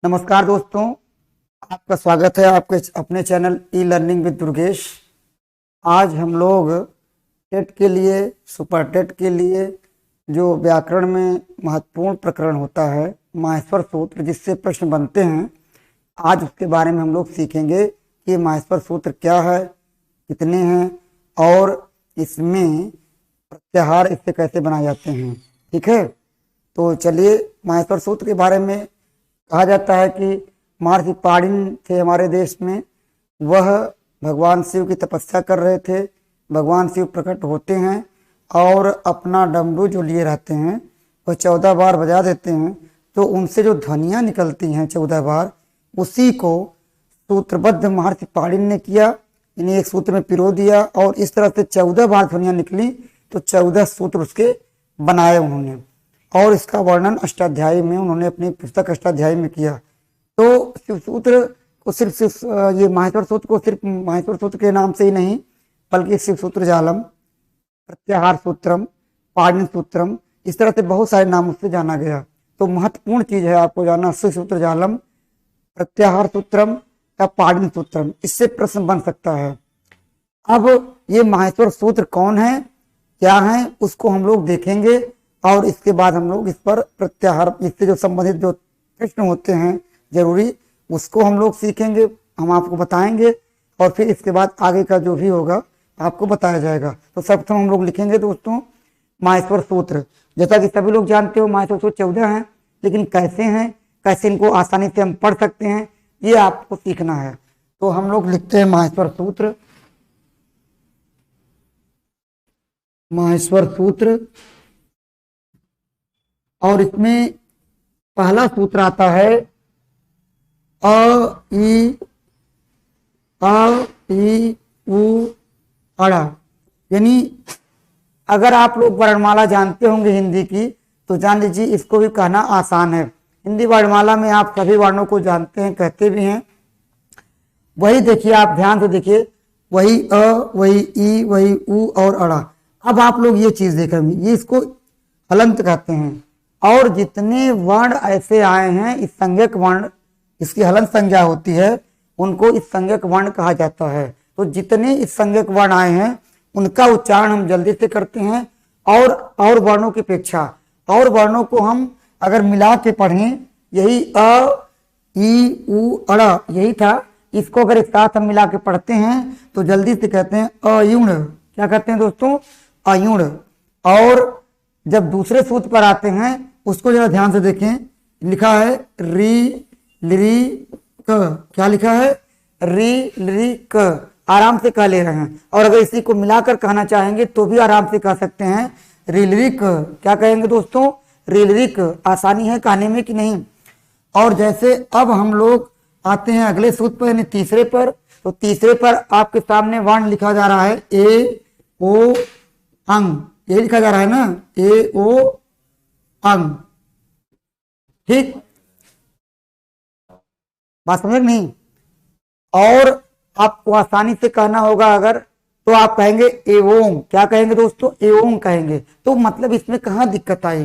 नमस्कार दोस्तों, आपका स्वागत है आपके अपने channel e learning with Durgesh. आज हम लोग टेट के लिए, सुपर टेट के लिए जो व्याकरण में महत्वपूर्ण प्रकरण होता है माहेश्वर सूत्र, जिससे प्रश्न बनते हैं, आज उसके बारे में हम लोग सीखेंगे कि माहेश्वर सूत्र क्या है, कितने हैं और इसमें प्रत्याहार इससे कैसे बनाए जाते हैं। ठीक है, तो चलिए माहेश्वर सूत्र के बारे में कहा जाता है कि महर्षि पाणिनि थे हमारे देश में। वह भगवान शिव की तपस्या कर रहे थे। भगवान शिव प्रकट होते हैं और अपना डमरू जो लिए रहते हैं वह 14 बार बजा देते हैं, तो उनसे जो ध्वनियाँ निकलती हैं 14 बार, उसी को सूत्रबद्ध महर्षि पाणिनि ने किया। इन्हें एक सूत्र में पिरो दिया और इस तरह से 14 बार ध्वनियाँ निकली, तो 14 सूत्र उसके बनाए उन्होंने, और इसका वर्णन अष्टाध्यायी में उन्होंने अपनी पुस्तक अष्टाध्यायी में किया। तो शिव सूत्र को सिर्फ ये माहेश्वर सूत्र को सिर्फ माहेश्वर सूत्र के नाम से ही नहीं, बल्कि शिव सूत्र जालम, प्रत्याहार सूत्रम, पाणिनि सूत्रम, इस तरह से बहुत सारे नामों से जाना गया। तो महत्वपूर्ण चीज है आपको जानना, शिव सूत्र जालम, प्रत्याहार सूत्रम या पाणिनि सूत्रम, इससे प्रश्न बन सकता है। अब ये माहेश्वर सूत्र कौन है, क्या है, उसको हम लोग देखेंगे और इसके बाद हम लोग इस पर प्रत्याहार, इससे जो संबंधित जो प्रश्न होते हैं जरूरी, उसको हम लोग सीखेंगे, हम आपको बताएंगे और फिर इसके बाद आगे का जो भी होगा आपको बताया जाएगा। तो सर्वप्रथम हम लोग लिखेंगे दोस्तों माहेश्वर सूत्र। जैसा कि सभी लोग जानते हो माहेश्वर सूत्र 14 हैं, लेकिन कैसे हैं, कैसे इनको आसानी से हम पढ़ सकते हैं, ये आपको सीखना है। तो हम लोग लिखते हैं माहेश्वर सूत्र। माहेश्वर सूत्र, और इसमें पहला सूत्र आता है अ ई उ अड़ा। यानी अगर आप लोग वर्णमाला जानते होंगे हिंदी की, तो जान लीजिए इसको भी कहना आसान है। हिंदी वर्णमाला में आप सभी वर्णों को जानते हैं, कहते भी हैं। वही देखिए, आप ध्यान से देखिए, वही अ, वही ई, वही उ और अड़ा। अब आप लोग ये चीज देखेंगे, ये इसको हलंत कहते हैं, और जितने वर्ण ऐसे आए हैं इस संज्ञक वर्ण, इसकी हलंत संज्ञा होती है, उनको इस संज्ञक वर्ण कहा जाता है। तो जितने इस संज्ञक वर्ण आए हैं उनका उच्चारण हम जल्दी से करते हैं, और वर्णों की अपेक्षा, और वर्णों को हम अगर मिला के पढ़ें, यही अ ई उ अड़ा यही था, इसको अगर एक साथ हम मिला के पढ़ते हैं तो जल्दी से कहते हैं अयुण। क्या कहते हैं दोस्तों? अयुण। और जब दूसरे सूत्र पर आते हैं उसको जरा ध्यान से देखें, लिखा है री लिरी क। क्या लिखा है? री लिरी क। आराम से कह ले रहे हैं, और अगर इसी को मिलाकर कहना चाहेंगे तो भी आराम से कह सकते हैं री लिरी क। क्या कहेंगे दोस्तों? री लिरी क। आसानी है कहने में कि नहीं? और जैसे अब हम लोग आते हैं अगले सूत्र पर, यानी तीसरे पर। तो तीसरे पर आपके सामने वर्ण लिखा जा रहा है ए ओ अंग। ये लिखा जा रहा है ना, ए ओ अंग। ठीक, बात समझ नहीं? और आपको आसानी से कहना होगा अगर, तो आप कहेंगे एवं। क्या कहेंगे दोस्तों? एवं कहेंगे। तो मतलब इसमें कहाँ दिक्कत आई?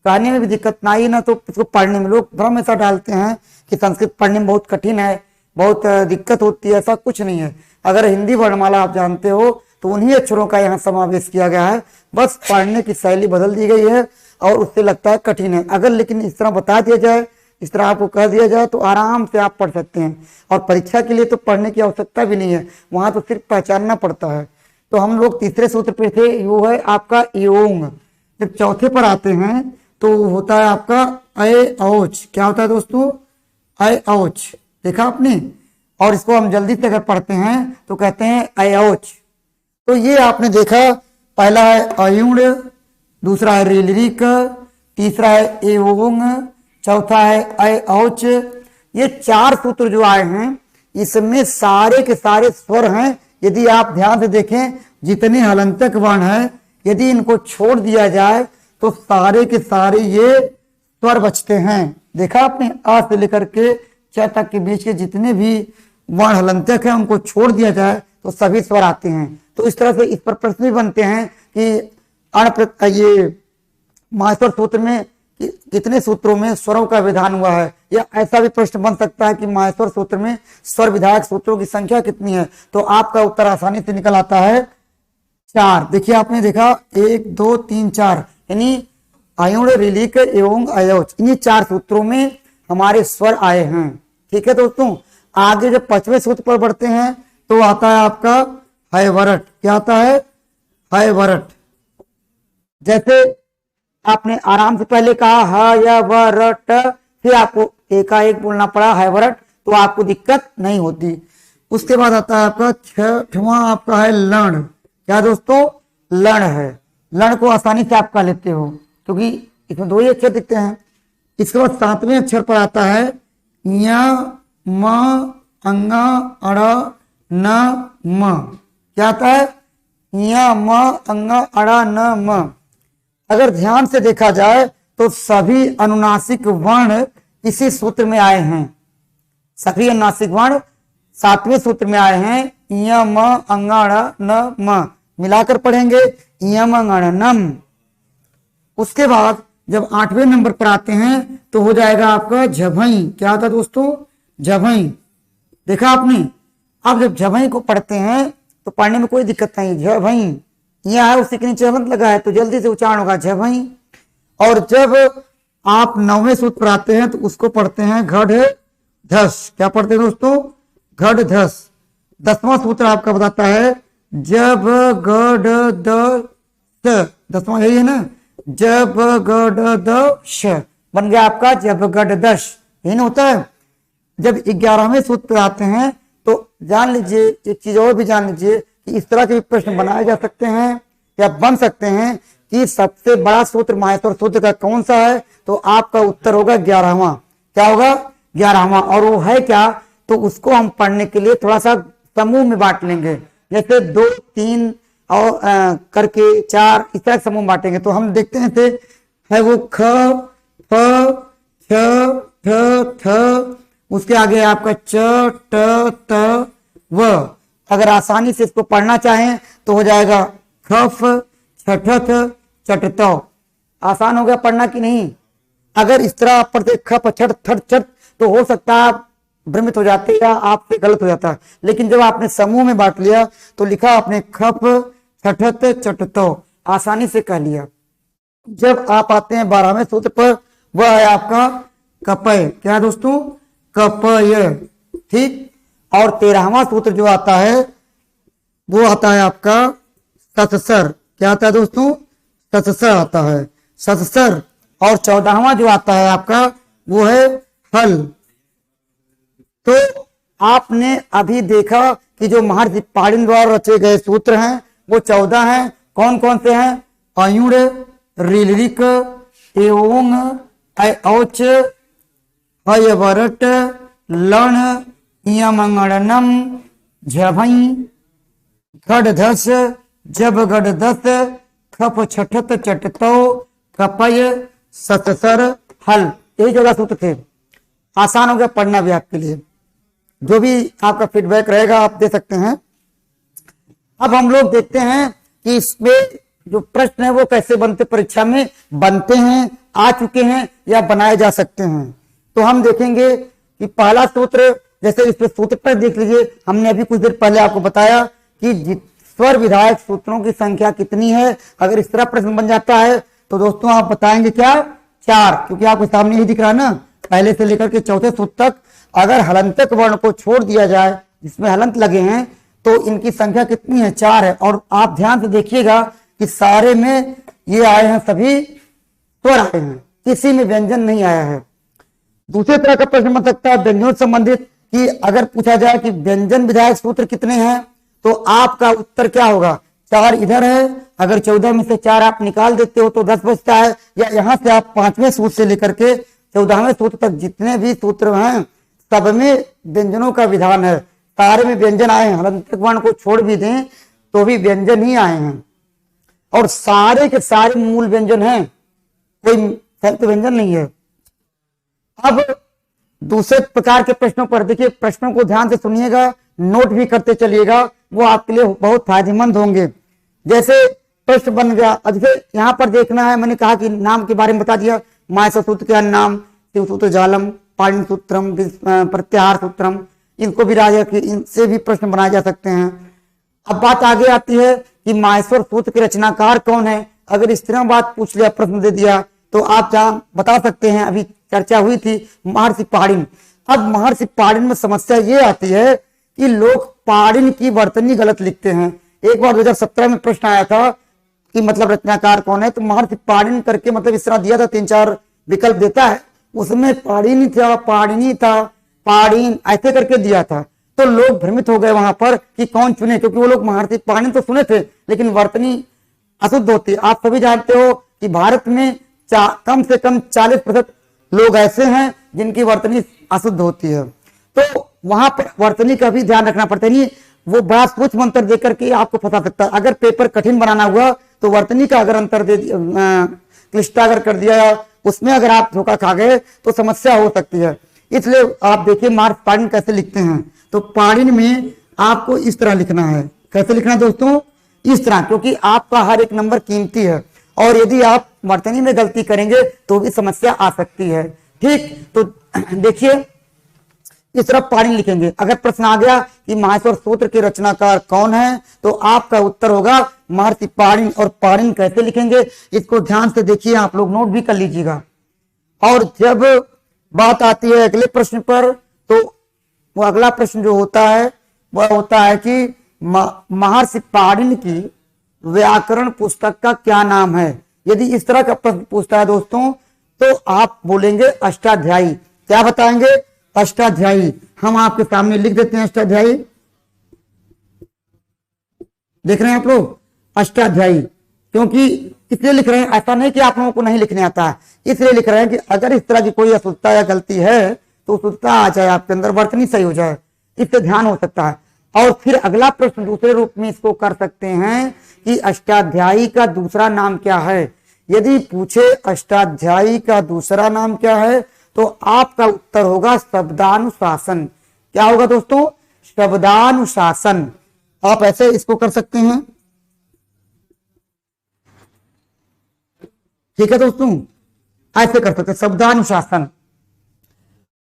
कहने में भी दिक्कत ना आई ना, तो इसको पढ़ने में लोग भ्रम ऐसा डालते हैं कि संस्कृत पढ़ने में बहुत कठिन है, बहुत दिक्कत होती है। ऐसा कुछ नहीं है। अगर हिंदी वर्णमाला आप जानते हो तो उन्हीं अक्षरों का यहाँ समावेश किया गया है, बस पढ़ने की शैली बदल दी गई है और उससे लगता है कठिन है। अगर लेकिन इस तरह बता दिया जाए, इस तरह आपको कह दिया जाए, तो आराम से आप पढ़ सकते हैं। और परीक्षा के लिए तो पढ़ने की आवश्यकता भी नहीं है, वहां तो सिर्फ पहचानना पड़ता है। तो हम लोग तीसरे सूत्र पे थे, वो है आपका योंग। जब चौथे पर आते हैं तो होता है आपका अय औच। क्या होता है दोस्तों? अय औच। देखा आपने? और इसको हम जल्दी से अगर पढ़ते हैं तो कहते हैं अयोच। तो ये आपने देखा, पहला है अयुण, दूसरा है रीलरिक, तीसरा है एवोंग, चौथा है अऔच। ये 4 सूत्र जो आए हैं इसमें सारे के सारे स्वर हैं। यदि आप ध्यान से देखें, जितने हलंतक वर्ण हैं, यदि इनको छोड़ दिया जाए तो सारे के सारे ये स्वर बचते हैं। देखा आपने? आ से लेकर के च तक के बीच के जितने भी वर्ण हलंतक हैं उनको छोड़ दिया जाए तो सभी स्वर आते हैं। तो इस तरह से इस पर प्रश्न भी बनते हैं कि ये माहेश्वर सूत्र में कितने सूत्रों में स्वरों का विधान हुआ है। या ऐसा भी प्रश्न बन सकता है कि माहेश्वर सूत्र में स्वर विधायक सूत्रों की संख्या कितनी है, तो आपका उत्तर आसानी से निकल आता है 4। देखिए आपने देखा 1 2 3 4, यानी अयुण, ऋलिक एवं अयोच, इन्हीं 4 सूत्रों में हमारे स्वर आए हैं। ठीक है दोस्तों, आगे जब 5वें सूत्र पर बढ़ते हैं तो आता है आपका हैवरट। क्या आता है? हैवरट। जैसे आपने आराम से पहले कहा हैवरट, फिर आपको एकाएक बोलना पड़ा हैवरट, तो आपको दिक्कत नहीं होती। उसके बाद आता है आपका 6वां, आपका है लण। क्या दोस्तों? लण है। लण को आसानी से आप कह लेते हो क्योंकि इसमें 2 ही अक्षर दिखते हैं। इसके बाद 7वें अक्षर पर आता है य म अंगा अड़ न म। क्या आता है? य म अंगा अड़ा न म। अगर ध्यान से देखा जाए तो सभी अनुनासिक वर्ण इसी सूत्र में आए हैं। सभी अनुनासिक वर्ण 7वें सूत्र में आए हैं। य म अंगा अड़ न म मिलाकर पढ़ेंगे यम अंगणनम। उसके बाद जब 8वें नंबर पर आते हैं तो हो जाएगा आपका झभई। क्या होता है दोस्तों? झभई। देखा आपने? अब जब झभई को पढ़ते हैं तो पढ़ने में कोई दिक्कत नहीं। झभई यह है, उसी के नीचे हलंत लगा है तो जल्दी से उच्चारण होगा झभई। और जब आप 9वें सूत्र पर आते हैं तो उसको पढ़ते हैं घड़ धस। क्या पढ़ते हैं दोस्तों? घड़ धस। 10वां सूत्र आपका बताता है जब गढ़ द, 10वां यही है ना, जब गढ़ द श बन गया आपका जब गढ़ दश। यही ना होता है। जब 11वें सूत्र पे आते हैं तो जान लीजिए, एक चीज और भी जान लीजिए कि इस तरह के भी प्रश्न बनाए जा सकते हैं या बन सकते हैं कि सबसे बड़ा सूत्र माहेश्वर सूत्र का कौन सा है, तो आपका उत्तर होगा 11वां। क्या होगा? 11वां। और वो है क्या, तो उसको हम पढ़ने के लिए थोड़ा सा समूह में बांट लेंगे। जैसे 2 3 और करके 4 इस तरह समूह बांटेंगे। तो हम देखते हैं थे है वो ख फ छ ठ थ, उसके आगे आपका च ट त व। अगर आसानी से इसको पढ़ना चाहें तो हो जाएगा खफ छठथ चटत। आसान हो गया पढ़ना कि नहीं? अगर इस तरह आप पढ़ते खप छठ थट छठ तो हो सकता है आप भ्रमित हो जाते या आपसे गलत हो जाता। लेकिन जब आपने समूह में बांट लिया तो लिखा आपने खप छठत चटतो, आसानी से कह लिया। जब आप आते हैं 12वें सूत्र पर, वह है आपका कपय। क्या दोस्तों? कपय। ठीक। और 13वां सूत्र जो आता है वो आता है आपका सतसर। क्या आता है दोस्तों? सतसर आता है, सतसर। और 14वां जो आता है आपका वो है हल। तो आपने अभी देखा कि जो महर्षि पाणिनि द्वारा रचे गए सूत्र हैं वो 14 हैं। कौन कौन से हैं? अयुण, ऋलिक एवं औच, हयवरट, लण, यमंगणनम, झभई, गढ़धस, जब गढ़धस, खप छठत चटतो, कपय, सतसर, हल। यही 14 सूत्र थे। आसान हो गया पढ़ना भी आपके लिए। जो भी आपका फीडबैक रहेगा आप दे सकते हैं। अब हम लोग देखते हैं कि इसमें जो प्रश्न है वो कैसे बनते, परीक्षा में बनते हैं, आ चुके हैं या बनाए जा सकते हैं। तो हम देखेंगे कि पहला सूत्र, जैसे इस पे सूत्र पर देख लीजिए, हमने अभी कुछ देर पहले आपको बताया कि स्वर विधायक सूत्रों की संख्या कितनी है। अगर इस तरह प्रश्न बन जाता है तो दोस्तों आप बताएंगे क्या? 4, क्योंकि आपके सामने ही दिख रहा है ना, पहले से लेकर के चौथे सूत्र तक अगर हलंतक वर्ण को छोड़ दिया जाए जिसमें हलंत लगे हैं तो इनकी संख्या कितनी है? 4 है। और आप ध्यान से देखिएगा कि सारे में ये आए हैं, सभी स्वर आए हैं, किसी में व्यंजन नहीं आया है। दूसरे तरह का प्रश्न बन सकता है व्यंजनों से संबंधित कि अगर पूछा जाए कि व्यंजन विधायक सूत्र कितने हैं तो आपका उत्तर क्या होगा? 4 इधर है। अगर 14 में से 4 आप निकाल देते हो तो 10 बचता है। या यहां से आप 5वें सूत्र से लेकर के 14वें सूत्र तक जितने भी सूत्र हैं सब में व्यंजनों का विधान है। सारे में व्यंजन आए हैं, हलंतक वर्ण को छोड़ भी दें तो भी व्यंजन ही आए हैं। और सारे के सारे मूल व्यंजन हैं, कोई संयुक्त व्यंजन नहीं है। अब दूसरे प्रकार के प्रश्नों पर देखिए, प्रश्नों को ध्यान से सुनिएगा, नोट भी करते चलिएगा, वो आपके लिए बहुत फायदेमंद होंगे। जैसे प्रश्न बन गया, जैसे यहाँ पर देखना है, मैंने कहा कि नाम के बारे में बता दिया, माहेश्वर सूत्र का नाम, शिव सूत्र जालम, पाणिनि सूत्रम, प्रत्याहार सूत्रम, इनको भी राजा के इनसे भी प्रश्न बनाए जा सकते हैं। अब बात आगे आती है कि माहेश्वर सूत्र के रचनाकार कौन है। अगर इस तरह बात पूछ लिया, प्रश्न दे दिया, तो आप जहां बता सकते हैं, अभी चर्चा हुई थी महर्षि पाणिनि। अब महर्षि पाणिनि में समस्या ये आती है कि लोग पाणिनि की वर्तनी गलत लिखते हैं। एक बार 2017 में प्रश्न आया था कि मतलब रचनाकार कौन है, तो महर्षि पाणिनि करके मतलब इस तरह दिया था, 3-4 विकल्प देता है, उसमें पाणिनि था, पाणिनि था, पाणिनि ऐसे करके दिया था। तो लोग भ्रमित हो गए वहां पर कि कौन चुने, क्योंकि वो लोग महर्षि पाणिनि तो सुने थे लेकिन वर्तनी अशुद्ध होती है। आप सभी जानते हो कि भारत में कम से कम 40% लोग ऐसे हैं जिनकी वर्तनी अशुद्ध होती है, तो वहां पर वर्तनी का भी ध्यान रखना पड़ता है। नहीं, वो बड़ा सूक्ष्म अंतर देकर के आपको फंसा सकता है। अगर पेपर कठिन बनाना हुआ तो वर्तनी का अगर अंतर दे क्लिष्टता अगर कर दिया, उसमें अगर आप धोखा खा गए तो समस्या हो सकती है। इसलिए आप देखिए महर्षि पाणिनि कैसे लिखते हैं। तो पाणिनि में आपको इस तरह लिखना है। कैसे लिखना है दोस्तों? इस तरह, क्योंकि आपका हर एक नंबर कीमती है और यदि आप वर्तनी में गलती करेंगे तो भी समस्या आ सकती है। ठीक, तो देखिए इस तरह पाणिनि लिखेंगे। अगर प्रश्न आ गया कि माहेश्वर सूत्र के रचनाकार कौन है, तो आपका उत्तर होगा महर्षि पाणिनि। और पाणिनि कैसे लिखेंगे इसको ध्यान से देखिए, आप लोग नोट भी कर लीजिएगा। और जब बात आती है अगले प्रश्न पर, तो वो अगला प्रश्न जो होता है वह होता है कि महर्षि पाणिनि की व्याकरण पुस्तक का क्या नाम है। यदि इस तरह का प्रश्न पूछता है दोस्तों, तो आप बोलेंगे अष्टाध्यायी। क्या बताएंगे? अष्टाध्यायी। हम आपके सामने लिख देते हैं अष्टाध्यायी, देख रहे हैं आप लोग, अष्टाध्यायी। क्योंकि इसलिए लिख रहे हैं, ऐसा नहीं कि आप लोगों को नहीं लिखने आता है, इसलिए लिख रहे हैं कि अगर इस तरह की कोई अशुद्धता या गलती है तो शुद्धता आ जाए आपके अंदर, वर्तनी सही हो जाए, इससे ध्यान हो सकता है। और फिर अगला प्रश्न दूसरे रूप में इसको कर सकते हैं कि अष्टाध्यायी का दूसरा नाम क्या है। यदि पूछे अष्टाध्यायी का दूसरा नाम क्या है, तो आपका उत्तर होगा शब्दानुशासन। क्या होगा दोस्तों? शब्दानुशासन। आप ऐसे इसको कर सकते हैं। ठीक है दोस्तों, ऐसे कर सकते हैं, शब्दानुशासन।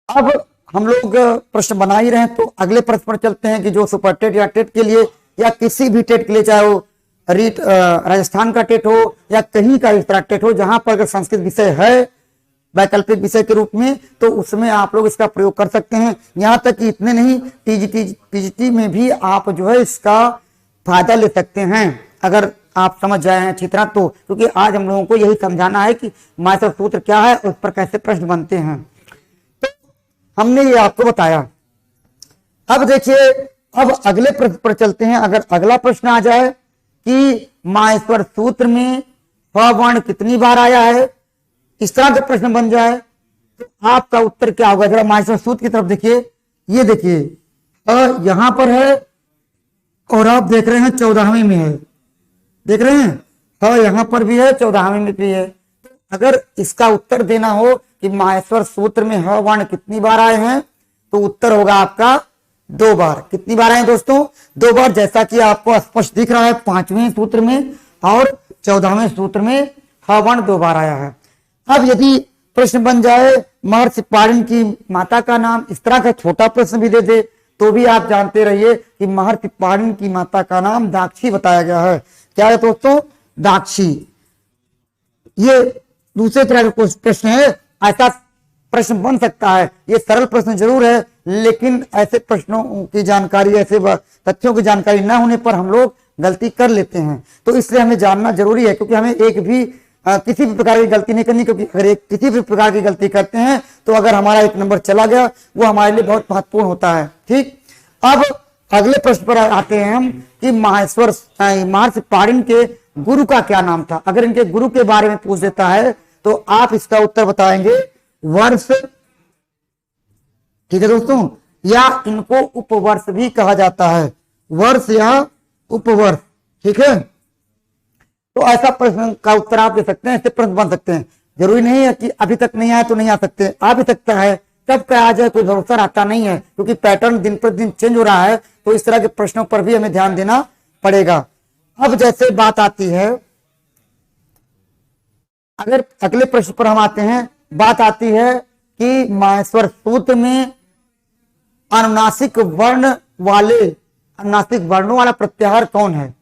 अब हम लोग प्रश्न बना ही रहे हैं, तो अगले प्रश्न पर चलते हैं कि जो सुपर टेट या टेट के लिए या किसी भी टेट के लिए, चाहे वो राजस्थान का टेट हो या कहीं का इस तरह टेट हो, जहां पर अगर संस्कृत विषय है वैकल्पिक विषय के रूप में, तो उसमें आप लोग इसका प्रयोग कर सकते हैं। यहां तक कि इतने नहीं, टीजीटी में भी आप जो है इसका फायदा ले सकते हैं अगर आप समझ जाए हैं अच्छी तरह तो। क्योंकि आज हम लोगों को यही समझाना है कि माहेश्वर सूत्र क्या है, उस पर कैसे प्रश्न बनते हैं, तो हमने ये आपको बताया। अब देखिए, अब अगले प्रश्न पर चलते हैं। अगर अगला प्रश्न आ जाए कि माहेश्वर सूत्र में फ वर्ण कितनी बार आया है, इस तरह का प्रश्न बन जाए, तो आपका उत्तर क्या होगा? जरा माहेश्वर सूत्र की तरफ देखिए। ये देखिए यहां पर है और आप देख रहे हैं 14वीं में है, देख रहे हैं, हाँ यहां पर भी है, 14वीं में भी है। अगर इसका उत्तर देना हो कि माहेश्वर सूत्र में ह वर्ण कितनी बार आए हैं, तो उत्तर होगा आपका 2 बार। कितनी बार आए दोस्तों? 2 बार, जैसा कि आपको स्पष्ट दिख रहा है 5वें सूत्र में और 14वें सूत्र में ह वर्ण 2 बार आया है। अब यदि प्रश्न बन जाए महर्षि पाणिनि की माता का नाम, इस तरह का छोटा प्रश्न भी दे दे, तो भी आप जानते रहिए कि महर्षि पाणिनि की माता का नाम दाक्षी बताया गया है। क्या है दोस्तों? दाक्षी। ये दूसरे तरह का प्रश्न है, ऐसा प्रश्न बन सकता है। ये सरल प्रश्न जरूर है, लेकिन ऐसे प्रश्नों की जानकारी, ऐसे तथ्यों की जानकारी न होने पर हम लोग गलती कर लेते हैं। तो इसलिए हमें जानना जरूरी है, क्योंकि हमें एक भी किसी भी प्रकार की गलती नहीं करनी, क्योंकि अगर एक किसी भी प्रकार की गलती करते हैं तो अगर हमारा 1 नंबर चला गया, वो हमारे लिए बहुत महत्वपूर्ण होता है। ठीक, अब अगले प्रश्न पर आते हैं हम कि महर्षि पाणिनि के गुरु का क्या नाम था। अगर इनके गुरु के बारे में पूछ देता है तो आप इसका उत्तर बताएंगे वर्ष। ठीक है दोस्तों, या इनको उपवर्ष भी कहा जाता है, वर्ष या उपवर्ष। ठीक है, तो ऐसा प्रश्न का उत्तर आप दे सकते हैं, ऐसे प्रश्न बन सकते हैं। जरूरी नहीं है कि अभी तक नहीं आया तो नहीं आ सकते, आ भी सकता है, कब क्या आ जाए कोई भरोसा रहता नहीं है, क्योंकि पैटर्न दिन पर दिन चेंज हो रहा है। तो इस तरह के प्रश्नों पर भी हमें ध्यान देना पड़ेगा। अब जैसे बात आती है, अगर अगले प्रश्न पर हम आते हैं, बात आती है कि माहेश्वर सूत्र में अनुनासिक वर्ण वाले अनुनासिक वर्णों वाला प्रत्याहार कौन है।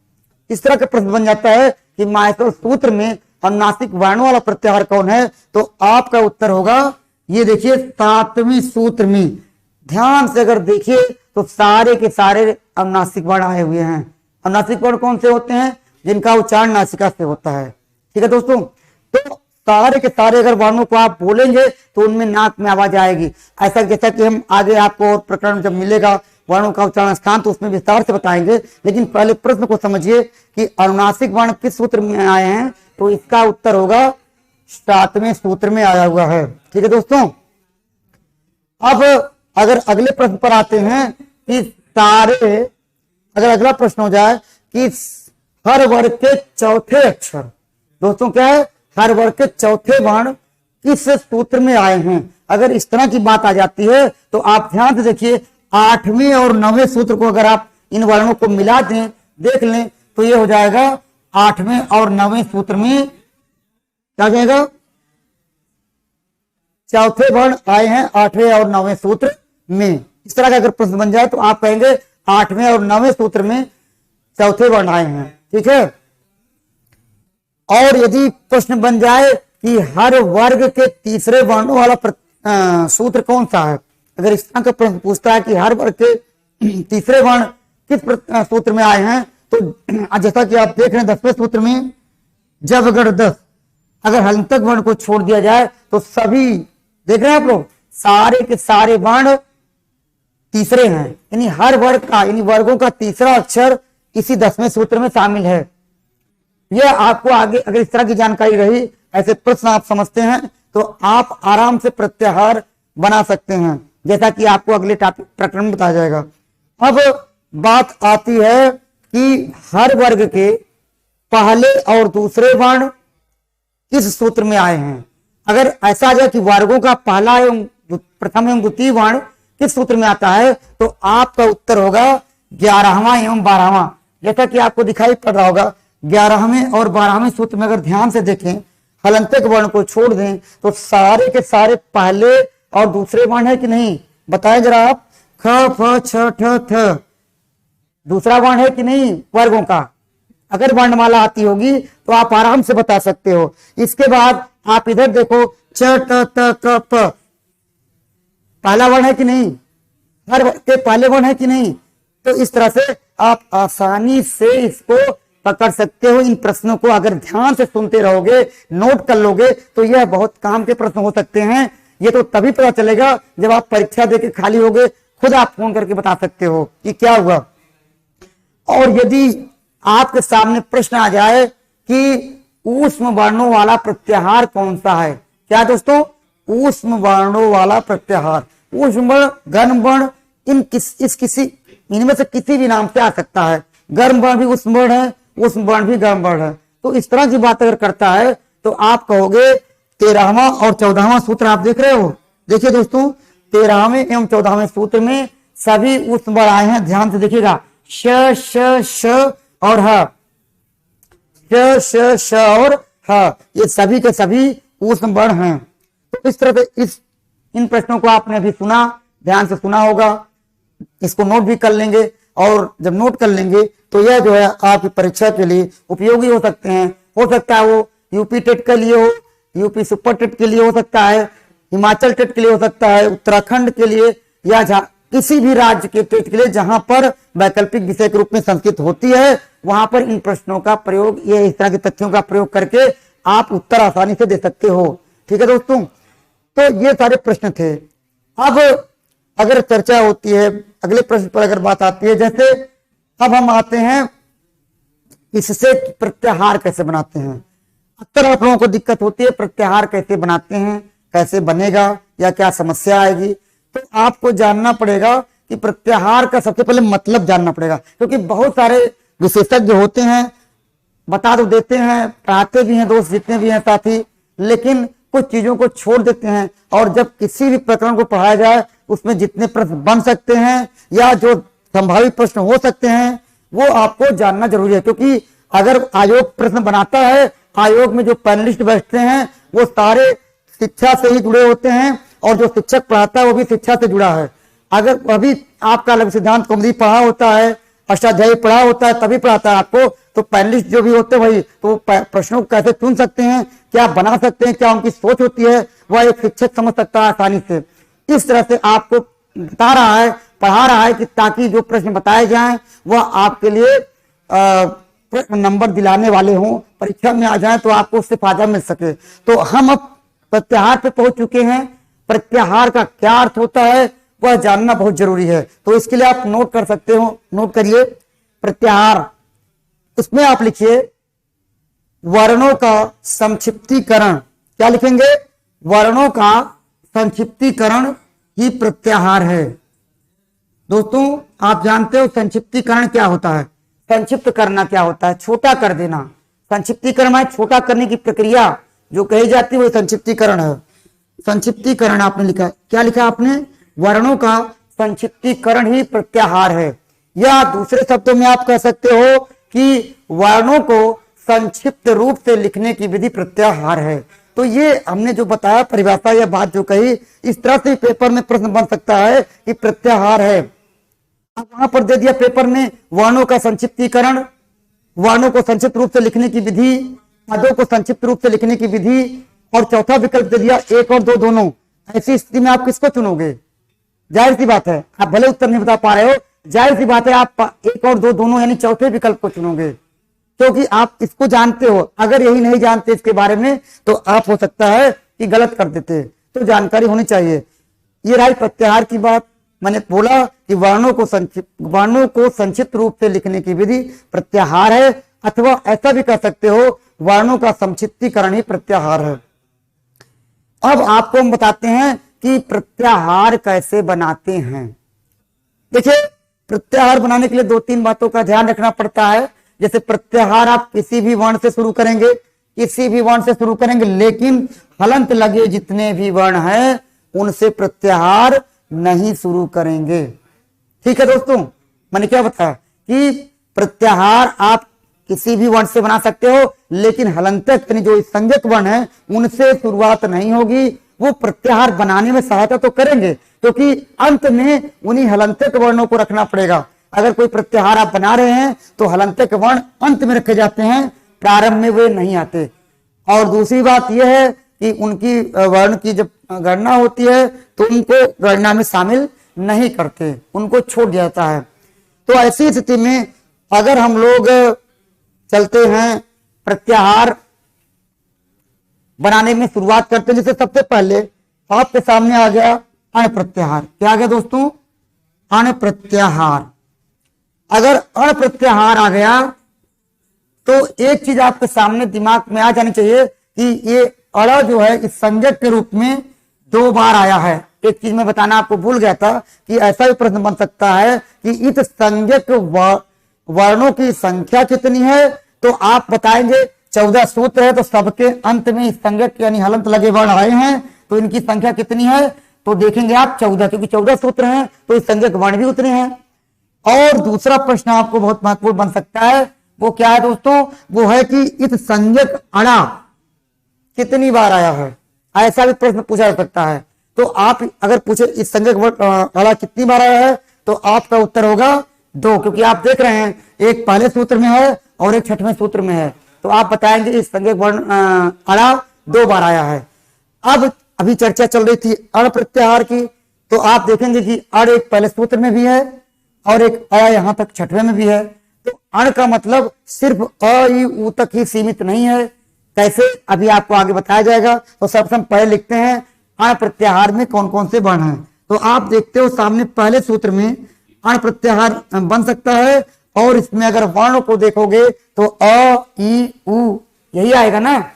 इस तरह का प्रश्न बन जाता है कि माहेश्वर सूत्र में अनुनासिक वर्णों वाला प्रत्याहार कौन है, तो आपका उत्तर होगा ये देखिए 7वें सूत्र में। ध्यान से अगर देखिए तो सारे के सारे अनुनासिक वर्ण आए हुए हैं। अनुनासिक वर्ण कौन से होते हैं, जिनका उच्चारण नासिका से होता है। ठीक है दोस्तों, तो सारे के सारे अगर वर्णों को आप बोलेंगे तो उनमें नाक में आवाज आएगी। ऐसा जैसा कि हम आगे आपको और प्रकरण जब मिलेगा वर्णों का उच्चारण स्थान तो उसमें विस्तार से बताएंगे, लेकिन पहले प्रश्न को समझिए कि अनुनासिक वर्ण किस सूत्र में आए हैं, तो इसका उत्तर होगा 7वें सूत्र में आया हुआ है। ठीक है दोस्तों, अब अगर अगले प्रश्न पर आते हैं कि सारे, अगर अगला प्रश्न हो जाए कि हर वर्ग के चौथे अक्षर, दोस्तों क्या है, हर वर्ग के चौथे वर्ण किस सूत्र में आए हैं। अगर इस तरह की बात आ जाती है तो आप ध्यान से देखिए 8वें और 9वें सूत्र को अगर आप इन वर्णों को मिला दें, देख लें, तो ये हो जाएगा 8वें और 9वें सूत्र में क्या हो जाएगा, चौथे वर्ण आए हैं 8वें और 9वें सूत्र में। इस तरह का अगर प्रश्न बन जाए तो आप कहेंगे 8वें और 9वें सूत्र में चौथे वर्ण आए हैं। ठीक है, और यदि प्रश्न बन जाए कि हर वर्ग के तीसरे वर्णों वाला सूत्र कौन सा है, अगर इस तरह का प्रश्न पूछता है कि हर वर्ग के तीसरे वर्ण किस सूत्र में आए हैं, तो जैसा कि आप देख रहे हैं 10वें सूत्र में जब अगर 10 अगर हलंतक वर्ण को छोड़ दिया जाए तो सभी, देख रहे हैं आप लोग, सारे के सारे वर्ण तीसरे हैं, यानी हर वर्ग का, यानी वर्गों का तीसरा अक्षर इसी 10वें सूत्र में शामिल है। यह आपको आगे अगर इस तरह की जानकारी रही, ऐसे प्रश्न आप समझते हैं, तो आप आराम से प्रत्याहार बना सकते हैं, जैसा कि आपको अगले टॉपिक प्रकरण में बताया जाएगा। अब बात आती है कि हर वर्ग के पहले और दूसरे वर्ण किस सूत्र में आए हैं। अगर ऐसा आ जाए कि वर्गों का पहला एवं प्रथम एवं द्वितीय वर्ण किस सूत्र में आता है, तो आपका उत्तर होगा 11वां एवं 12वां। जैसा कि आपको दिखाई पड़ रहा होगा 11वें और 12वें सूत्र में अगर ध्यान से देखें, हलंतक वर्ण को छोड़ दें तो सारे के सारे पहले और दूसरे वर्ण है कि नहीं, बताएं जरा आप। ख फ छ ठ थ दूसरा वर्ण है कि नहीं वर्गों का। अगर वर्णमाला आती होगी तो आप आराम से बता सकते हो। इसके बाद आप इधर देखो च ट त क प, पहला वर्ण है कि नहीं, हर वर्ग के पहले वर्ण है कि नहीं। तो इस तरह से आप आसानी से इसको पकड़ सकते हो। इन प्रश्नों को अगर ध्यान से सुनते रहोगे, नोट कर लोगे, तो यह बहुत काम के प्रश्न हो सकते हैं। ये तो तभी पता चलेगा जब आप परीक्षा देके खाली होगे, खुद आप फोन करके बता सकते हो कि क्या हुआ। और यदि आपके सामने प्रश्न आ जाए कि ऊष्म वर्णों वाला प्रत्याहार कौन सा है, क्या दोस्तों, ऊष्म वर्णों वाला प्रत्याहार, ऊष्म वर्ण, गर्म वर्ण, इनमें से किसी भी नाम से आ सकता है। गर्म वर्ण भी ऊष्म वर्ण है, ऊष्म वर्ण भी गर्म वर्ण है। तो इस तरह की बात अगर करता है तो आप कहोगे 13वां और 14वां सूत्र आप देख रहे हो। देखिए दोस्तों 13वें एवं 14वें सूत्र में सभी ऊष्म वर्ण आए हैं। ध्यान से देखिएगा, श श श और ह, श श श और ह, ये सभी के सभी ऊष्म वर्ण हैं। तो इस तरह से इन प्रश्नों को आपने अभी सुना, ध्यान से सुना होगा, इसको नोट भी कर लेंगे। और जब नोट कर लेंगे तो यह जो है आपकी परीक्षा के लिए उपयोगी हो सकते हैं। हो सकता है वो यूपी टेट के लिए हो, यूपी सुपर टेट के लिए हो सकता है, हिमाचल टेट के लिए हो सकता है, उत्तराखंड के लिए, या किसी भी राज्य के टेट के लिए जहां पर वैकल्पिक विषय के रूप में संस्कृत होती है, वहां पर इन प्रश्नों का प्रयोग, ये इस तरह के तथ्यों का प्रयोग करके आप उत्तर आसानी से दे सकते हो। ठीक है दोस्तों, तो ये सारे प्रश्न थे। अब अगर चर्चा होती है, अगले प्रश्न पर अगर बात आती है, जैसे अब हम आते हैं इससे प्रत्याहार कैसे बनाते हैं। अक्सर आप लोगों को दिक्कत होती है प्रत्याहार कैसे बनाते हैं, कैसे बनेगा या क्या समस्या आएगी। तो आपको जानना पड़ेगा कि प्रत्याहार का सबसे पहले मतलब जानना पड़ेगा, क्योंकि बहुत सारे विशेषज्ञ होते हैं, बता तो देते हैं, पढ़ाते भी हैं दोस्त जितने भी हैं साथी, लेकिन कुछ चीजों को छोड़ देते हैं। और जब किसी भी प्रकरण को पढ़ाया जाए उसमें जितने प्रश्न बन सकते हैं या जो संभावित प्रश्न हो सकते हैं वो आपको जानना जरूरी है। क्योंकि अगर आयोग प्रश्न बनाता है, आयोग में जो पैनलिस्ट बैठते हैं वो सारे शिक्षा से ही जुड़े होते हैं और जो शिक्षक पढ़ाता है वो भी शिक्षा से जुड़ा है। अगर अभी आपका लघु सिद्धांत कौमुदी पढ़ा होता है, अष्टाध्यायी पढ़ा होता है, तभी पढ़ाता है आपको, तो पैनलिस्ट जो भी होते हैं भाई, तो प्रश्नों को कैसे चुन सकते हैं, क्या बना सकते हैं, क्या उनकी सोच होती है, वह एक शिक्षक समझ सकता है आसानी से। इस तरह से आपको बता रहा है, पढ़ा रहा है कि ताकि जो प्रश्न बताए जाएं वह आपके लिए नंबर दिलाने वाले हों, परीक्षा में आ जाए तो आपको उससे फायदा मिल सके। तो हम अब प्रत्याहार पे पहुंच चुके हैं। प्रत्याहार का क्या अर्थ होता है वह जानना बहुत जरूरी है। तो इसके लिए आप नोट कर सकते हो, नोट करिए प्रत्याहार। इसमें आप लिखिए वर्णों का संक्षिप्तीकरण। क्या लिखेंगे? वर्णों का संक्षिप्तीकरण ही प्रत्याहार है। दोस्तों आप जानते हो संक्षिप्तीकरण क्या होता है? संक्षिप्त करना क्या होता है? छोटा कर देना। संक्षिप्तीकरण है छोटा करने की प्रक्रिया जो कही जाती है वो संक्षिप्तीकरण है। संक्षिप्तीकरण आपने लिखा, क्या लिखा आपने? वर्णों का संक्षिप्तीकरण ही प्रत्याहार है। या दूसरे शब्दों में आप कह सकते हो कि वर्णों को संक्षिप्त रूप से लिखने की विधि प्रत्याहार है। तो ये हमने जो बताया परिभाषा या बात जो कही, इस तरह से पेपर में प्रश्न बन सकता है कि प्रत्याहार है। अब वहां पर दे दिया पेपर में वर्णों का संक्षिप्तीकरण, वर्णों को संक्षिप्त रूप से लिखने की विधि, पदों को संक्षिप्त रूप से लिखने की विधि, और चौथा विकल्प दे दिया 1 और 2 दोनों। ऐसी स्थिति में आप किसको चुनोगे? जाहिर सी बात है आप भले उत्तर नहीं बता पा रहे हो, जाहिर सी बात है आप 1 और 2 दोनों यानी चौथे विकल्प को चुनोगे, क्योंकि आप इसको जानते हो। अगर यही नहीं जानते इसके बारे में तो आप हो सकता है कि गलत कर देते। तो जानकारी होनी चाहिए। ये रही प्रत्याहार की बात। मैंने बोला कि वर्णों को संक्षिप्त रूप से लिखने की विधि प्रत्याहार है, अथवा ऐसा भी कह सकते हो वर्णों का संक्षिप्तीकरण ही प्रत्याहार है। अब आपको हम बताते हैं कि प्रत्याहार कैसे बनाते हैं। देखिए प्रत्याहार बनाने के लिए 2-3 बातों का ध्यान रखना पड़ता है। जैसे प्रत्याहार आप किसी भी वर्ण से शुरू करेंगे, लेकिन हलंत लगे जितने भी वर्ण हैं उनसे प्रत्याहार नहीं शुरू करेंगे। ठीक है दोस्तों, मैंने क्या बताया कि प्रत्याहार आप किसी भी वर्ण से बना सकते हो, लेकिन हलंतक यानी जो संज्ञक वर्ण है उनसे शुरुआत नहीं होगी। वो प्रत्याहार बनाने में सहायता तो करेंगे, क्योंकि अंत में उन्हीं हलंतक वर्णों को रखना पड़ेगा। अगर कोई प्रत्याहार आप बना रहे हैं तो हलंतक वर्ण अंत में रखे जाते हैं, प्रारंभ में वे नहीं आते। और दूसरी बात यह है कि उनकी वर्ण की जब गणना होती है तो उनको गणना में शामिल नहीं करते, उनको छोड़ जाता है। तो ऐसी स्थिति में अगर हम लोग चलते हैं प्रत्याहार बनाने में शुरुआत करते हैं, जैसे सबसे पहले आपके सामने आ गया अण प्रत्याहार। क्या आ गया दोस्तों? अण प्रत्याहार। अगर अण प्रत्याहार आ गया तो एक चीज आपके सामने दिमाग में आ जानी चाहिए कि ये अड़ा जो है इस संज्ञक के रूप में 2 बार आया है। एक चीज मैं बताना आपको भूल गया था कि ऐसा भी प्रश्न बन सकता है कि इस संज्ञक वर्णों की संख्या कितनी है, तो आप बताएंगे 14 सूत्र है, तो सबके अंत में इस संज्ञक यानी हलंत लगे वर्ण आए हैं, तो इनकी संख्या कितनी है? तो देखेंगे आप 14, क्योंकि 14 सूत्र हैं तो इस संज्ञक वर्ण भी उतने हैं। और दूसरा प्रश्न आपको बहुत महत्वपूर्ण बन सकता है, वो क्या है दोस्तों? वो है कि इस संज्ञक अड़ा कितनी बार आया है, ऐसा भी प्रश्न पूछा जा सकता है। तो आप अगर पूछे इस संज्ञक अड़ा कितनी बार आया है, तो आपका उत्तर होगा 2, क्योंकि आप देख रहे हैं एक पहले सूत्र में है और एक 6वें सूत्र में है। तो आप बताएंगे इस संज्ञक वर्ण अड़ा 2 बार आया है। अब अभी चर्चा चल रही थी अण प्रत्याहार की, तो आप देखेंगे कि अड़ एक पहले सूत्र में भी है और एक अ यहां तक 6वें में भी है। तो अण का मतलब सिर्फ अ ई उ तक ही सीमित नहीं है। कैसे? अभी आपको आगे बताया जाएगा। तो सबसे पहले लिखते हैं अण प्रत्याहार में कौन कौन से वर्ण हैं। तो आप देखते हो सामने पहले सूत्र में अण प्रत्याहार बन सकता है, और इसमें अगर वर्ण को देखोगे तो अ ई उ यही आएगा ना।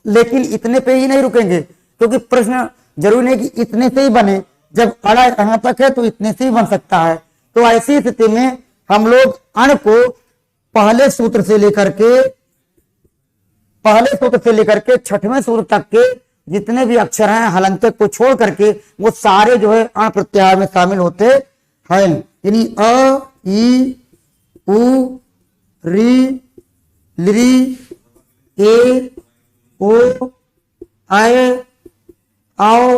लेकिन इतने पे ही नहीं रुकेंगे, क्योंकि प्रश्न जरूरी नहीं कि इतने से ही बने, जब अड़ा यहां तक है तो इतने से ही बन सकता है। तो ऐसी स्थिति में हम लोग अण को पहले सूत्र से लेकर के 6वें सूत्र तक के जितने भी अक्षर हैं हलंतक को छोड़ करके वो सारे जो है अण प्रत्याहार में शामिल होते हैं। यानी अ ई उ री लृ ए ओ आय आओ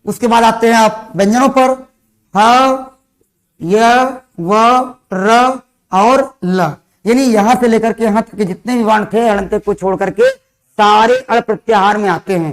उसके बाद आते हैं आप व्यंजनों पर, ह, य, व, र और ल, यानी यहां से लेकर के यहां तक के जितने भी वर्ण थे हलंत को छोड़ करके सारे अण प्रत्याहार में आते हैं।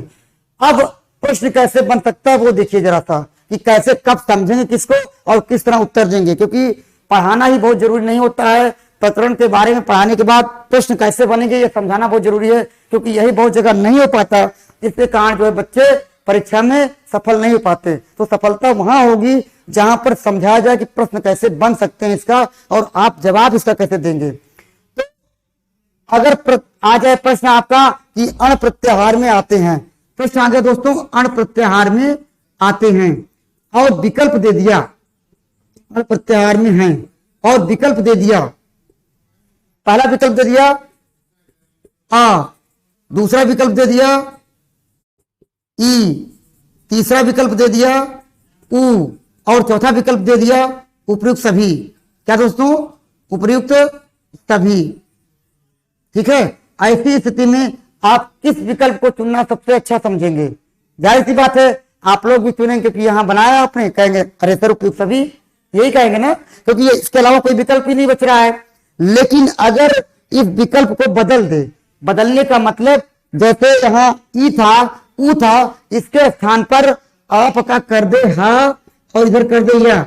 अब प्रश्न कैसे बन सकता है वो देखिए जरा सा, कि कैसे कब समझेंगे किसको और किस तरह उत्तर देंगे, क्योंकि पढ़ाना ही बहुत जरूरी नहीं होता है, प्रकरण के बारे में पढ़ाने के बाद प्रश्न कैसे बनेंगे ये समझाना बहुत जरूरी है, क्योंकि यही बहुत जगह नहीं हो पाता, जिसके कारण जो है बच्चे परीक्षा में सफल नहीं हो पाते। तो सफलता वहां होगी जहां पर समझाया जाए कि प्रश्न कैसे बन सकते हैं इसका और आप जवाब इसका कैसे देंगे। तो अगर आ जाए प्रश्न आपका कि अण प्रत्याहार में आते हैं, प्रश्न आ गया दोस्तों अण प्रत्याहार में आते हैं और विकल्प दे दिया, अण प्रत्याहार में हैं और विकल्प दे दिया, पहला विकल्प दे दिया आ, दूसरा विकल्प दे दिया ई, तीसरा विकल्प दे दिया उ और चौथा विकल्प दे दिया उपयुक्त सभी। क्या दोस्तों? उपयुक्त सभी। ठीक है, ऐसी स्थिति में आप किस विकल्प को चुनना सबसे अच्छा समझेंगे? जाहिर सी बात है आप लोग भी चुनेंगे कि यहां बनाया आपने, कहेंगे अरे सर उपयुक्त सभी, यही कहेंगे ना, क्योंकि इसके अलावा कोई विकल्प ही नहीं बच रहा है। लेकिन अगर इस विकल्प को बदल दे, बदलने का मतलब जैसे यहां ई था ऊ था, इसके स्थान पर आप का कर दे हा और इधर कर दे या,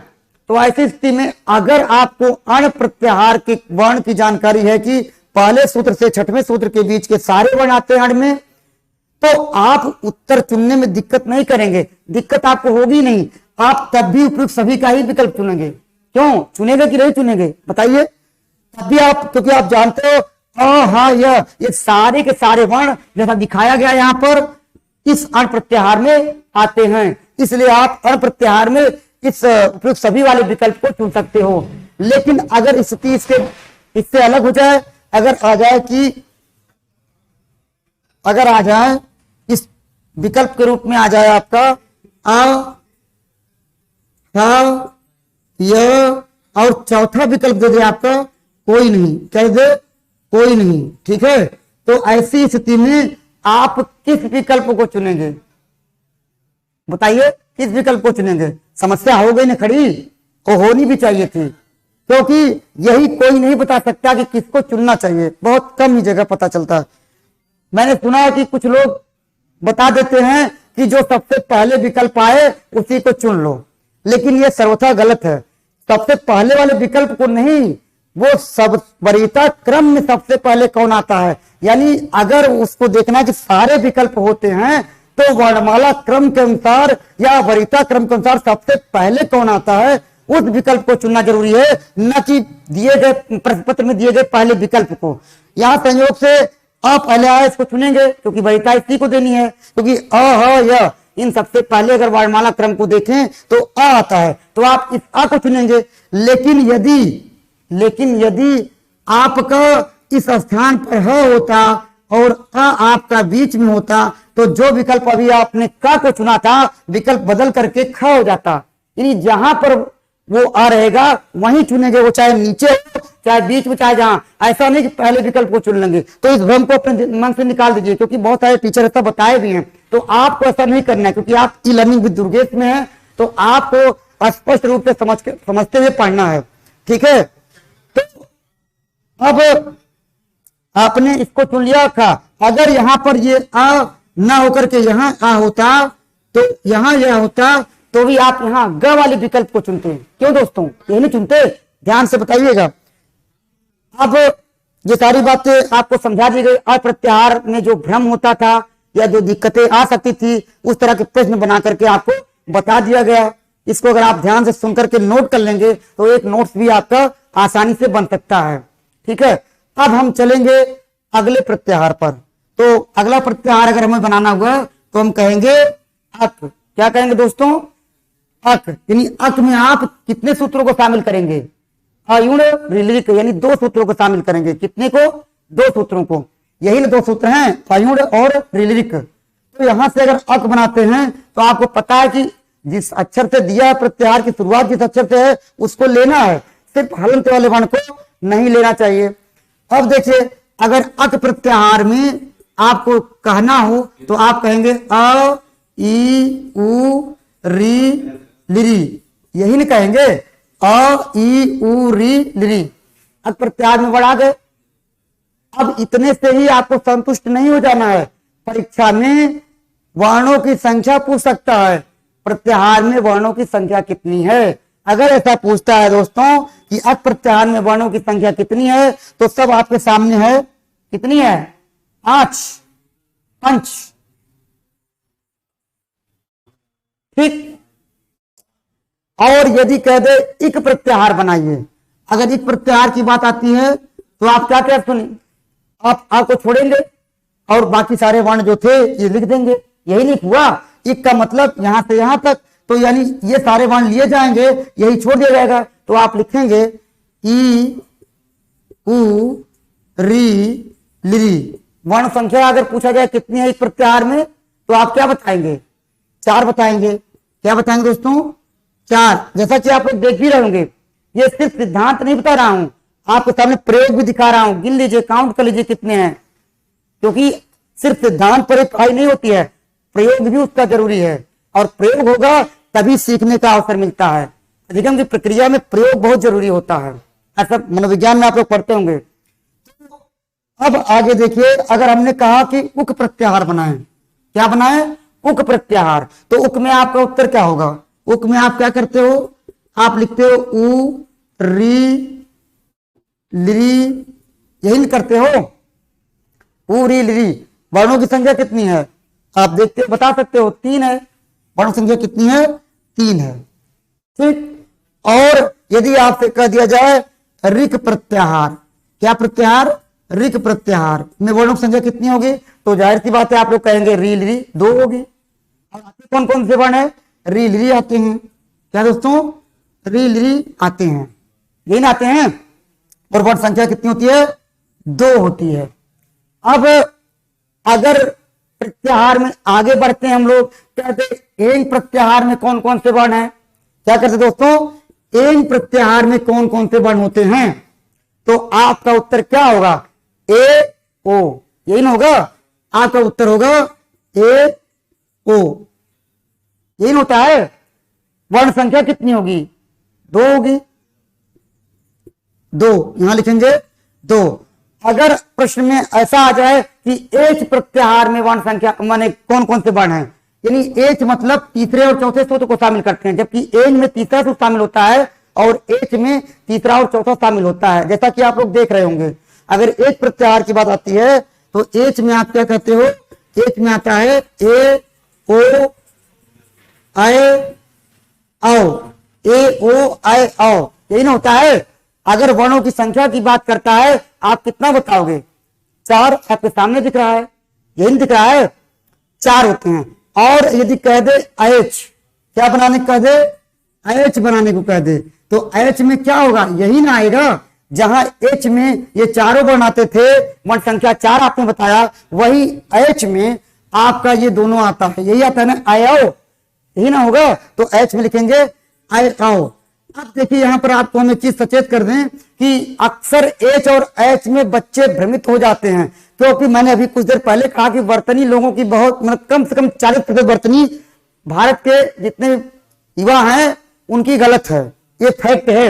तो ऐसी स्थिति में अगर आपको अण प्रत्याहार के वर्ण की जानकारी है कि पहले सूत्र से छठवें सूत्र के बीच के सारे वर्ण आते हैं अण में, तो आप उत्तर चुनने में दिक्कत नहीं करेंगे, दिक्कत आपको होगी नहीं, आप तब भी उपयुक्त सभी का ही विकल्प चुनेंगे। क्यों चुनेंगे कि नहीं चुनेंगे बताइए? तब भी आप, क्योंकि आप जानते हो हाँ ये सारे के सारे वर्ण जैसा दिखाया गया यहाँ पर इस अण प्रत्याहार में आते हैं, इसलिए आप अण प्रत्याहार में इस उपयुक्त सभी वाले विकल्प को चुन सकते हो। लेकिन अगर स्थिति इससे अलग हो जाए, अगर आ जाए इस विकल्प के रूप में आ जाए आपका आ, हा, य और चौथा विकल्प दे दे आपका कोई नहीं, कह दे कोई नहीं। ठीक है, तो ऐसी स्थिति में आप किस विकल्प को चुनेंगे? बताइए किस विकल्प को चुनेंगे? समस्या हो गई ना खड़ी, वो होनी भी चाहिए थी, क्योंकि यही कोई नहीं बता सकता कि किसको चुनना चाहिए, बहुत कम ही जगह पता चलता है। मैंने सुना है कि कुछ लोग बता देते हैं कि जो सबसे पहले विकल्प आए उसी को चुन लो, लेकिन यह सर्वथा गलत है। सबसे पहले वाले विकल्प को नहीं, वो सब वरीयता क्रम में सबसे पहले कौन आता है, यानी अगर उसको देखना कि सारे विकल्प होते हैं तो वर्णमाला क्रम के अनुसार या वरीयता क्रम के अनुसार सबसे पहले कौन आता है उस विकल्प को चुनना जरूरी है, न कि दिए गए प्रश्न पत्र में दिए गए पहले विकल्प को। यहां संयोग से आप पहले आए इसको चुनेंगे क्योंकि वरीयता इसी को देनी है, क्योंकि य इन सबसे पहले अगर वर्णमाला क्रम को देखें तो अ आता है, तो आप इस अ को चुनेंगे। लेकिन यदि आपका इस स्थान पर ह होता और अ आपका बीच में होता, तो जो विकल्प अभी आपने क को चुना था विकल्प बदल करके ख हो जाता, यानी जहां पर वो आ रहेगा वहीं चुनेंगे, वो चाहे नीचे हो चाहे बीच में चाहे जहां, ऐसा नहीं कि पहले विकल्प को चुन लेंगे। तो इस भ्रम को अपने मन से निकाल दीजिए, क्योंकि बहुत सारे टीचर ऐसा बताए भी हैं, तो आपको ऐसा नहीं करना है, क्योंकि आप ई लर्निंग विद दुर्गेश में है, तो आपको स्पष्ट रूप से समझते हुए पढ़ना है। ठीक है, तो अब आपने इसको चुन लिया था, अगर यहां पर ये आ ना होकर के यहां आ होता तो यहां यह होता, तो भी आप यहां ग वाले विकल्प को चुनते हैं। क्यों दोस्तों ये नहीं चुनते? ध्यान से बताइएगा। अब ये सारी बातें आपको समझा दी गई। अप्रत्याहार में जो भ्रम होता था या जो दिक्कतें आ सकती थी उस तरह के प्रश्न बना करके आपको बता दिया गया। इसको अगर आप ध्यान से सुन करके नोट कर लेंगे तो एक नोट्स भी आपका आसानी से बन सकता है। ठीक है, अब हम चलेंगे अगले प्रत्याहार पर। तो अगला प्रत्याहार अगर हमें बनाना हुआ तो हम कहेंगे अक। क्या कहेंगे दोस्तों? अक, यानी अक में आप कितने सूत्रों को शामिल करेंगे? अयुण ऋलिक, यानी दो सूत्रों को शामिल करेंगे। कितने को? दो सूत्रों को। यही दो सूत्र हैं, अयुण और ऋलिक। तो यहां से अगर अक बनाते हैं तो आपको पता है कि जिस अक्षर से दिया प्रत्याहार की शुरुआत जिस अक्षर से है उसको लेना है, सिर्फ हलंत वाले वर्ण को नहीं लेना चाहिए। अब देखिए, अगर अक प्रत्याहार में आपको कहना हो तो आप कहेंगे अ, ई, उ, री लिरी, यही नहीं कहेंगे अ ई उ री लिरी। अब प्रत्याहार में बढ़ा गए। अब इतने से ही आपको संतुष्ट नहीं हो जाना है, परीक्षा में वर्णों की संख्या पूछ सकता है, प्रत्याहार में वर्णों की संख्या कितनी है। अगर ऐसा पूछता है दोस्तों कि अत प्रत्याहार में वर्णों की संख्या कितनी है, तो सब आपके सामने है, कितनी है, 5 5। ठीक। और यदि कह दे इक प्रत्याहार बनाइए, अगर इक प्रत्याहार की बात आती है तो आप क्या क्या सुने, आप आपको छोड़ेंगे और बाकी सारे वर्ण जो थे ये लिख देंगे। यही नहीं हुआ, इक का मतलब यहां से यहां तक, तो यानी ये सारे वर्ण लिए जाएंगे, यही छोड़ दिया जाएगा। तो आप लिखेंगे ई उ री लिरी। वर्ण संख्या अगर पूछा जाए कितनी है इस प्रत्याहार में, तो आप क्या बताएंगे, 4 बताएंगे। क्या बताएंगे दोस्तों, 4। जैसा कि आप लोग देख भी रहे होंगे, ये सिर्फ सिद्धांत नहीं बता रहा हूं, आपके सामने प्रयोग भी दिखा रहा हूं। गिन लीजिए, काउंट कर लीजिए कितने हैं, क्योंकि सिर्फ सिद्धांत पर एक पढ़ाई नहीं होती है, प्रयोग भी उसका जरूरी है। और प्रयोग होगा तभी सीखने का अवसर मिलता है। अधिगम की प्रक्रिया में प्रयोग बहुत जरूरी होता है, ऐसा मनोविज्ञान में आप लोग पढ़ते होंगे। अब आगे देखिए, अगर हमने कहा कि उक प्रत्याहार बनाए, क्या बनाए, उक प्रत्याहार, तो उक में आपका उत्तर क्या होगा। उक में आप क्या करते हो, आप लिखते हो उ री लिरी, यही करते हो, उ री लिरी। वर्णों की संख्या कितनी है आप देखते बता सकते हो, 3 है। वर्ण संख्या कितनी है, 3 है। ठीक। और यदि आपसे कह दिया जाए ऋक प्रत्याहार, क्या प्रत्याहार, ऋक प्रत्याहार में वर्णों की संख्या कितनी होगी, तो जाहिर सी बात है आप लोग कहेंगे री लिरी 2 होगी। अब आते कौन कौन से वर्ण है, री लिरी आते हैं, क्या दोस्तों, री लिरी आते हैं, यही ना आते हैं। और वर्ण संख्या कितनी होती है, 2 होती है। अब अगर प्रत्याहार में आगे बढ़ते हैं हम लोग, कहते एंग प्रत्याहार में कौन कौन से वर्ण हैं, क्या करते दोस्तों, एंग प्रत्याहार में कौन कौन से वर्ण होते हैं, तो आपका उत्तर क्या होगा, ए ओ, यही ना होगा, आपका उत्तर होगा ए ओ, यही होता है। वर्ण संख्या कितनी होगी, 2 होगी, 2 यहां लिखेंगे 2। अगर प्रश्न में ऐसा आ जाए कि एच प्रत्याहार में वर्ण संख्या माने कौन कौन से वर्ण हैं, यानी एच मतलब तीसरे और चौथे सूत्र को शामिल करते हैं, जबकि एन में तीसरा सूत्र शामिल होता है और एच में तीसरा और चौथा शामिल होता है, जैसा कि आप लोग देख रहे होंगे। अगर एच प्रत्याहार की बात आती है तो एच में आप क्या कहते हो, एच में आता है ए ओ आए आओ, ए ओ आए आओ, यही ना होता है। अगर वर्णों की संख्या की बात करता है आप कितना बताओगे, 4 आपके सामने दिख रहा है, यही दिख रहा है, 4 होते हैं। और यदि कह दे एच, क्या बनाने को कह दे, एच बनाने को कह दे, तो एच में क्या होगा, यही ना आएगा। जहां एच में ये चारों वर्ण आते थे, वर्ण संख्या 4 आपने बताया, वही एच में आपका ये दोनों आता है, यही आता है ना, आए आओ, यही ना होगा। तो एच में लिखेंगे आए आओ। अब देखिए यहां पर आपको हम एक चीज सचेत कर दें कि अक्सर एच और एच में बच्चे भ्रमित हो जाते हैं, क्योंकि मैंने अभी कुछ देर पहले कहा कि वर्तनी लोगों की बहुत मतलब कम से कम 40% वर्तनी भारत के जितने युवा हैं उनकी गलत है, ये फैक्ट है।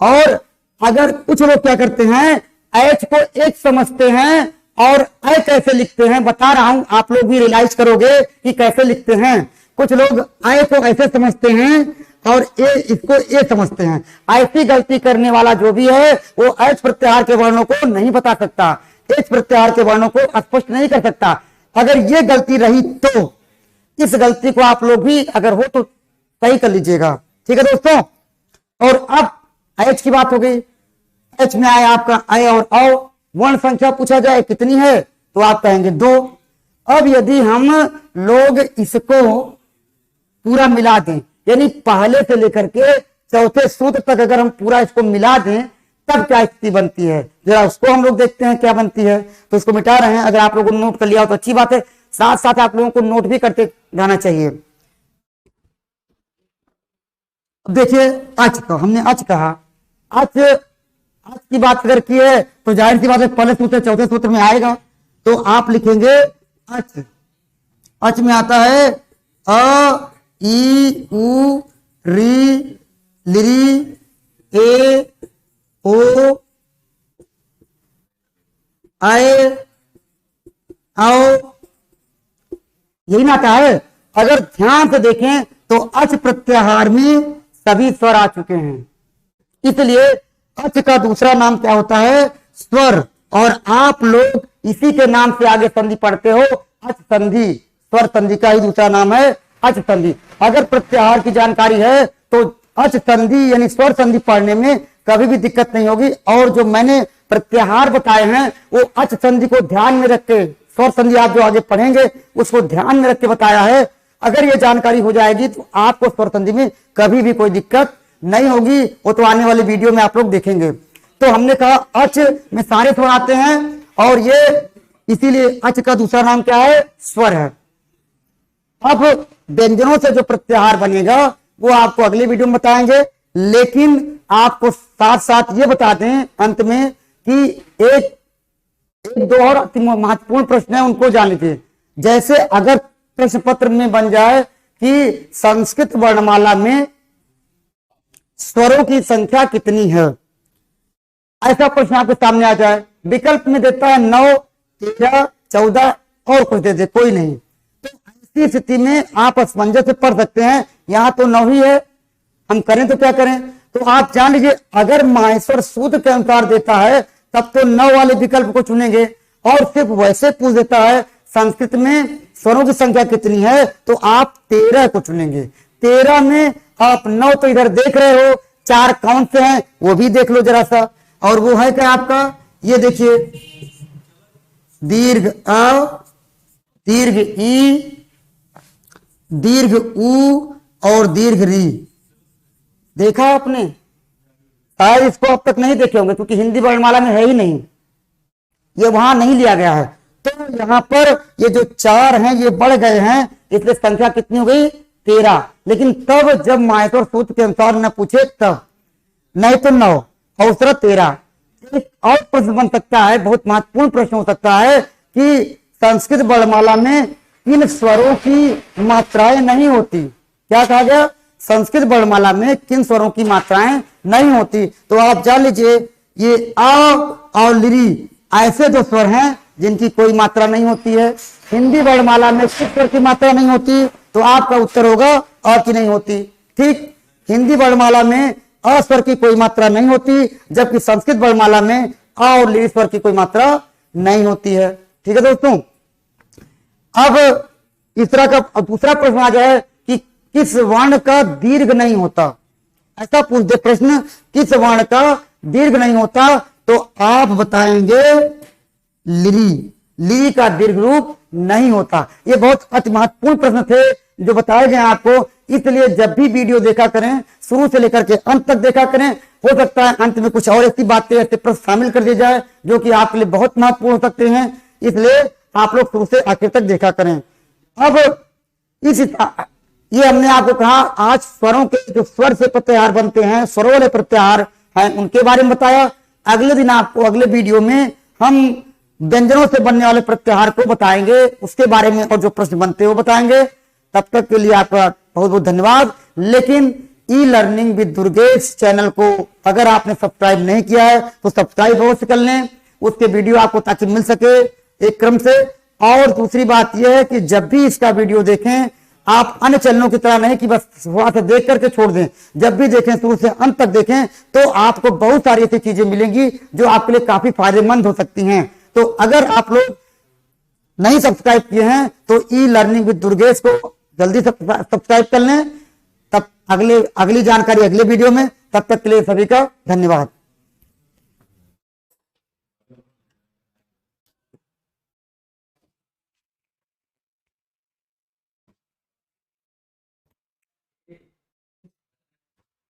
और अगर कुछ लोग क्या करते हैं, एच को एच समझते हैं और ए कैसे लिखते हैं, बता रहा हूं, आप लोग भी रियलाइज करोगे कि कैसे लिखते हैं। कुछ लोग ए को ऐसे समझते हैं और ए इसको ए समझते हैं। ऐसी गलती करने वाला जो भी है वो एच प्रत्याहार के वर्णों को नहीं बता सकता, एच प्रत्याहार के वर्णों को स्पष्ट नहीं कर सकता। अगर ये गलती रही तो इस गलती को आप लोग भी अगर हो तो सही कर लीजिएगा, ठीक है दोस्तों। और अब एच की बात हो गई, एच में आया आपका आए और आओ। वर्ण संख्या पूछा जाए कितनी है, तो आप कहेंगे 2। अब यदि हम लोग इसको पूरा मिला दें, यानी पहले से लेकर के चौथे सूत्र तक अगर हम पूरा इसको मिला दें, तब क्या स्थिति बनती है, जरा उसको हम लोग देखते हैं क्या बनती है। तो इसको मिटा रहे हैं, अगर आप लोगों ने नोट कर लिया हो तो अच्छी बात है, साथ साथ आप लोगों को नोट भी करते जाना चाहिए। देखिए अच को हमने अच कहा, अच की बात अगर की है तो जाहिर सी बात है पहले सूत्र चौथे सूत्र में आएगा, तो आप लिखेंगे अच। अच में आता है अ ई उ री लिरी ए ओ आए आओ, यही नाता है। अगर ध्यान से देखें तो अच प्रत्याहार में सभी स्वर आ चुके हैं, इसलिए अच का दूसरा नाम क्या होता है? स्वर। और आप लोग इसी के नाम से आगे संधि पढ़ते हो, अच संधि। स्वर संधि का ही दूसरा नाम है अच संधि। अगर प्रत्याहार की जानकारी है तो अच संधि यानी स्वर संधि पढ़ने में कभी भी दिक्कत नहीं होगी। और जो मैंने प्रत्याहार बताए हैं वो अच संधि को ध्यान में रख के, स्वर संधि आप जो आगे पढ़ेंगे उसको ध्यान में रख के बताया है। अगर ये जानकारी हो जाएगी तो आपको स्वर संधि में कभी भी कोई दिक्कत नहीं होगी। वो तो आने वाले वीडियो में आप लोग देखेंगे। तो हमने कहा अच में सारे स्वर आते हैं और ये इसीलिए अच का दूसरा नाम क्या है? स्वर है। अब व्यंजनों से जो प्रत्याहार बनेगा वो आपको अगले वीडियो में बताएंगे, लेकिन आपको साथ साथ ये बता दें अंत में कि एक दो और महत्वपूर्ण प्रश्न है, उनको जान लीजिए। जैसे अगर प्रश्न पत्र में बन जाए कि संस्कृत वर्णमाला में स्वरों की संख्या कितनी है, ऐसा प्रश्न आपके सामने आ जाए, विकल्प में देता है 9, 13, 14 और कुछ दे दे, कोई नहीं, तो ऐसी स्थिति में आप असमंजस से पढ़ सकते हैं। यहां तो 9 ही है, हम करें तो क्या करें? तो आप जान लीजिए अगर माहेश्वर सूत्र के अनुसार देता है तब तो 9 वाले विकल्प को चुनेंगे। और सिर्फ वैसे पूछ देता है संस्कृत में स्वरों की संख्या कितनी है तो आप 13 को चुनेंगे। 13 में आप 9 तो इधर देख रहे हो, 4 कौन से हैं वो भी देख लो जरा सा। और वो है क्या आपका? ये देखिए, दीर्घ अ, दीर्घ ई, दीर्घ उ और दीर्घ री। देखा आपने? शायद इसको अब तक नहीं देखे होंगे क्योंकि हिंदी वर्णमाला में है ही नहीं, ये वहां नहीं लिया गया है। तो यहाँ पर ये जो 4 हैं ये बढ़ गए हैं, इसलिए संख्या कितनी हो गई? 13। लेकिन तब जब माहेश्वर सूत्र के अनुसार न पूछे तब, नहीं तो 9 और दूसरा 13। एक और प्रश्न बन सकता है, बहुत महत्वपूर्ण प्रश्न हो सकता है कि संस्कृत वर्णमाला में किन स्वरों की मात्राएं नहीं होती। क्या कहा गया? संस्कृत वर्णमाला में किन स्वरों की मात्राएं नहीं होती। तो आप जान लीजिए ये आ और लिरी ऐसे 2 स्वर हैं जिनकी कोई मात्रा नहीं होती है। हिंदी वर्णमाला में किस स्वर की मात्रा नहीं होती? तो आपका उत्तर होगा अ की नहीं होती। ठीक, हिंदी वर्णमाला में अ स्वर की कोई मात्रा नहीं होती, जबकि संस्कृत वर्णमाला में अ और लिरी स्वर की कोई मात्रा नहीं होती है। ठीक है दोस्तों, अब इस तरह का दूसरा प्रश्न आ जाए कि किस वर्ण का दीर्घ नहीं होता। ऐसा पूछ दे प्रश्न, किस वर्ण का दीर्घ नहीं होता, तो आप बताएंगे लिरी। लिरी का दीर्घ रूप नहीं होता। ये बहुत अति महत्वपूर्ण प्रश्न थे जो बताए गए आपको, इसलिए जब भी वीडियो देखा करें शुरू से लेकर के अंत तक देखा करें। हो सकता है अंत में कुछ और ऐसी बातें, ऐसे प्रश्न शामिल कर दिए जाए जो कि आपके लिए बहुत महत्वपूर्ण हो सकते हैं, इसलिए आप लोग शुरू से आखिर तक देखा करें। अब ये हमने आपको कहा आज स्वरों के जो स्वर से प्रत्याहार बनते हैं, स्वरों वाले प्रत्याहार हैं, उनके बारे में बताया। अगले दिन आपको अगले वीडियो में हम व्यंजनों से बनने वाले प्रत्याहार को बताएंगे, उसके बारे में और जो प्रश्न बनते हैं वो बताएंगे। तब तक के लिए आपका बहुत बहुत धन्यवाद। लेकिन e learning with Durgesh channel को अगर आपने सब्सक्राइब नहीं किया है तो सब्सक्राइब अवश्य कर लें, उसके वीडियो आपको ताकि मिल सके एक क्रम से। और दूसरी बात यह है कि जब भी इसका वीडियो देखें आप अन्य चैनलों की तरह नहीं कि बस थोड़ा सा देख करके छोड़ दें, जब भी देखें शुरू से अंत तक देखें तो आपको बहुत सारी ऐसी चीजें मिलेंगी जो आपके लिए काफी फायदेमंद हो सकती हैं। तो अगर आप लोग नहीं सब्सक्राइब किए हैं तो ई लर्निंग विद दुर्गेश को जल्दी सब्सक्राइब कर लें। तब अगली जानकारी अगले वीडियो में, तब तक के लिए सभी का धन्यवाद।